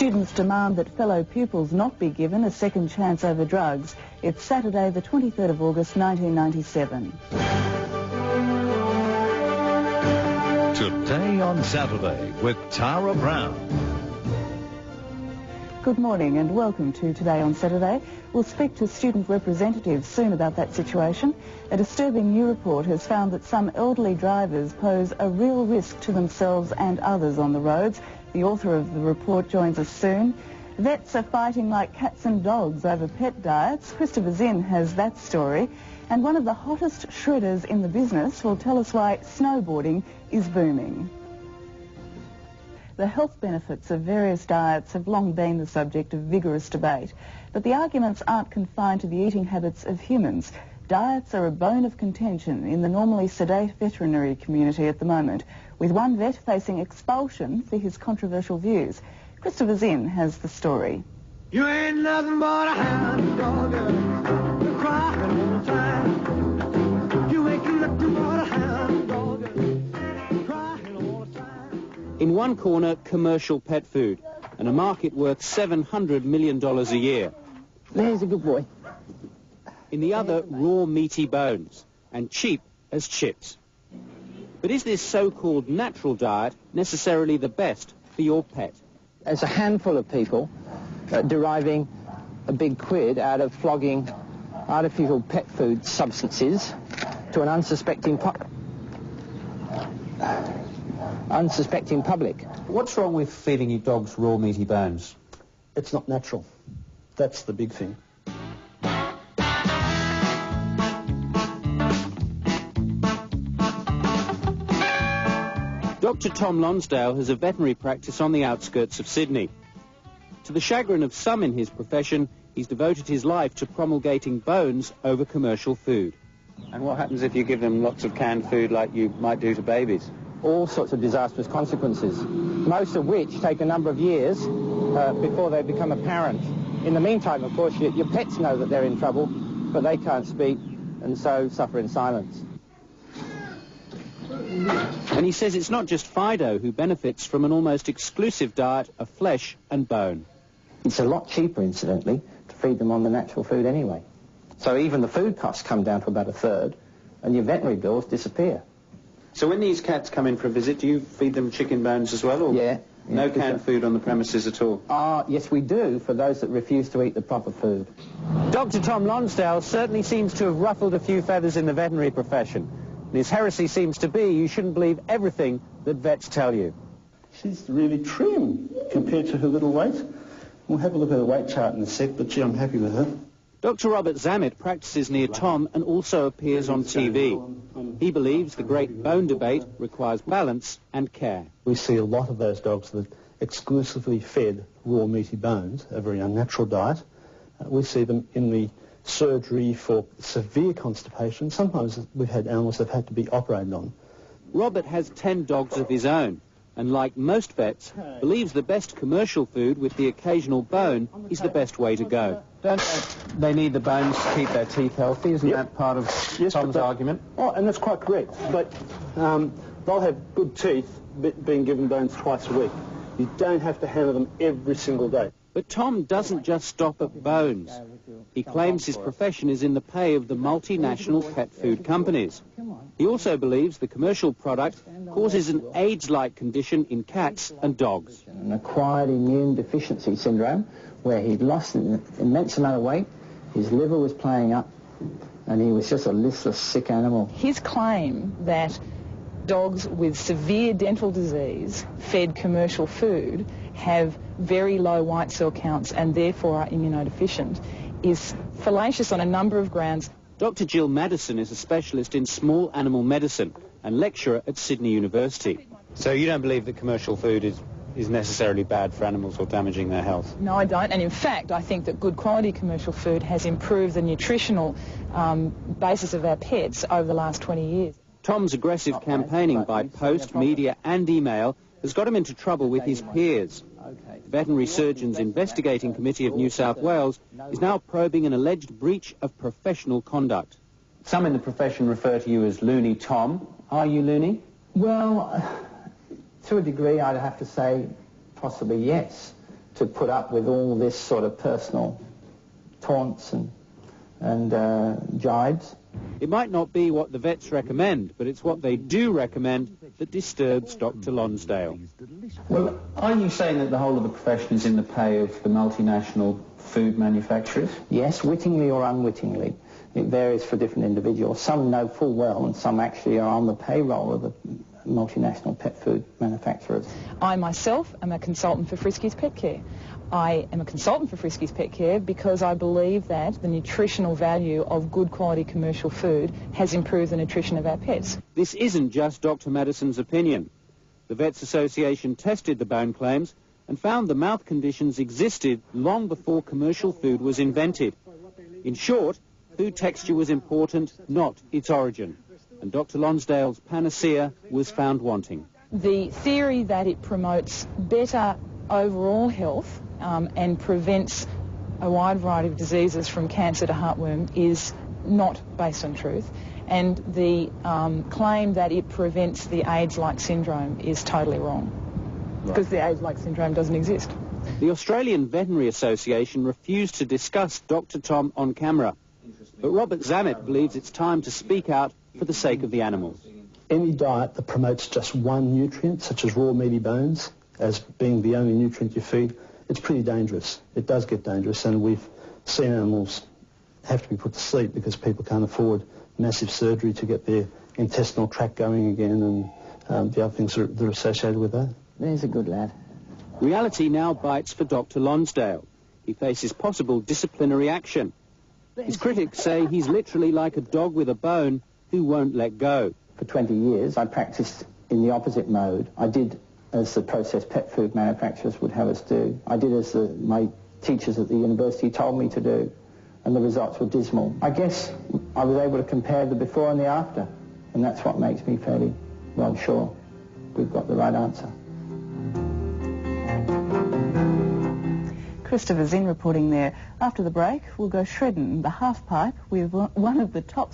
Students demand that fellow pupils not be given a second chance over drugs. It's Saturday the 23rd of August 1997. Today on Saturday with Tara Brown. Good morning and welcome to Today on Saturday. We'll speak to student representatives soon about that situation. A disturbing new report has found that some elderly drivers pose a real risk to themselves and others on the roads. The author of the report joins us soon. Vets are fighting like cats and dogs over pet diets. Christopher Zinn has that story. And one of the hottest shredders in the business will tell us why snowboarding is booming. The health benefits of various diets have long been the subject of vigorous debate, but the arguments aren't confined to the eating habits of humans. Diets are a bone of contention in the normally sedate veterinary community at the moment, with one vet facing expulsion for his controversial views. Christopher Zinn has the story. You ain't nothing but a hound dog, you're crying all the time. You ain't nothing but a hound dog, crying all the time. In one corner, commercial pet food, and a market worth $700 million a year. There's a good boy. In the other, raw meaty bones, and cheap as chips. But is this so-called natural diet necessarily the best for your pet? There's a handful of people deriving a big quid out of flogging artificial pet food substances to an unsuspecting public. What's wrong with feeding your dogs raw meaty bones? It's not natural. That's the big thing. Dr. Tom Lonsdale has a veterinary practice on the outskirts of Sydney. To the chagrin of some in his profession, he's devoted his life to promulgating bones over commercial food. And what happens if you give them lots of canned food like you might do to babies? All sorts of disastrous consequences, most of which take a number of years before they become apparent. In the meantime, of course, your pets know that they're in trouble, but they can't speak and so suffer in silence. And he says it's not just Fido who benefits from an almost exclusive diet of flesh and bone. It's a lot cheaper, incidentally, to feed them on the natural food anyway. So even the food costs come down to about a third, and your veterinary bills disappear. So when these cats come in for a visit, do you feed them chicken bones as well? Or yeah. No canned food on the premises at all? Yes, we do, for those that refuse to eat the proper food. Dr. Tom Lonsdale certainly seems to have ruffled a few feathers in the veterinary profession. And his heresy seems to be you shouldn't believe everything that vets tell you. She's really trim compared to her little weight. We'll have a look at her weight chart in a sec, but gee, I'm happy with her. Dr. Robert Zammit practices near Tom and also appears on TV. He believes the great bone debate requires balance and care. We see a lot of those dogs that exclusively fed raw meaty bones, a very unnatural diet. We see them in the surgery for severe constipation. Sometimes we've had animals that have had to be operated on. Robert has 10 dogs of his own, and like most vets, believes the best commercial food with the occasional bone is the best way to go. Don't they need the bones to keep their teeth healthy? Isn't that part of Tom's argument? Oh, and that's quite correct. But they'll have good teeth being given bones twice a week. You don't have to handle them every single day. But Tom doesn't just stop at bones. He claims his profession is in the pay of the multinational pet food companies. He also believes the commercial product causes an AIDS-like condition in cats and dogs. An acquired immune deficiency syndrome, where he'd lost an immense amount of weight, his liver was playing up, and he was just a listless, sick animal. His claim that dogs with severe dental disease fed commercial food have very low white cell counts and therefore are immunodeficient is fallacious on a number of grounds. Dr. Jill Madison is a specialist in small animal medicine and lecturer at Sydney University. So you don't believe that commercial food is necessarily bad for animals or damaging their health? No, I don't. And in fact, I think that good quality commercial food has improved the nutritional basis of our pets over the last 20 years. Tom's aggressive campaigning by post, media and email has got him into trouble with his peers. The Veterinary Surgeons Investigating Committee of New South Wales is now probing an alleged breach of professional conduct. Some in the profession refer to you as Loony Tom. Are you loony? Well, to a degree, I'd have to say possibly yes. to put up with all this sort of personal taunts and jibes. It might not be what the vets recommend, but it's what they do recommend that disturbs Dr. Lonsdale. Well, are you saying that the whole of the profession is in the pay of the multinational food manufacturers? Yes, wittingly or unwittingly. It varies for different individuals. Some know full well, and some actually are on the payroll of the multinational pet food manufacturers. I myself am a consultant for Friskies Pet Care. I am a consultant for Friskies Pet Care because I believe that the nutritional value of good quality commercial food has improved the nutrition of our pets. This isn't just Dr. Madison's opinion. The Vets Association tested the bone claims and found the mouth conditions existed long before commercial food was invented. In short, food texture was important, not its origin. And Dr. Lonsdale's panacea was found wanting. The theory that it promotes better overall health and prevents a wide variety of diseases from cancer to heartworm is not based on truth. And the claim that it prevents the AIDS-like syndrome is totally wrong. Because the AIDS-like syndrome doesn't exist. The Australian Veterinary Association refused to discuss Dr. Tom on camera. But Robert Zammit believes it's time to speak out for the sake of the animals. Any diet that promotes just one nutrient, such as raw meaty bones, as being the only nutrient you feed, it's pretty dangerous. It does get dangerous, and we've seen animals have to be put to sleep because people can't afford massive surgery to get their intestinal tract going again, and the other things that are associated with that. There's a good lad. Reality now bites for Dr. Lonsdale. He faces possible disciplinary action. His critics say he's literally like a dog with a bone who won't let go. For 20 years, I practiced in the opposite mode. I did as the processed pet food manufacturers would have us do. I did as my teachers at the university told me to do, and the results were dismal. I guess I was able to compare the before and the after, and that's what makes me fairly well sure we've got the right answer. Christopher Zinn reporting there. After the break, we'll go shredding the half pipe with one of the top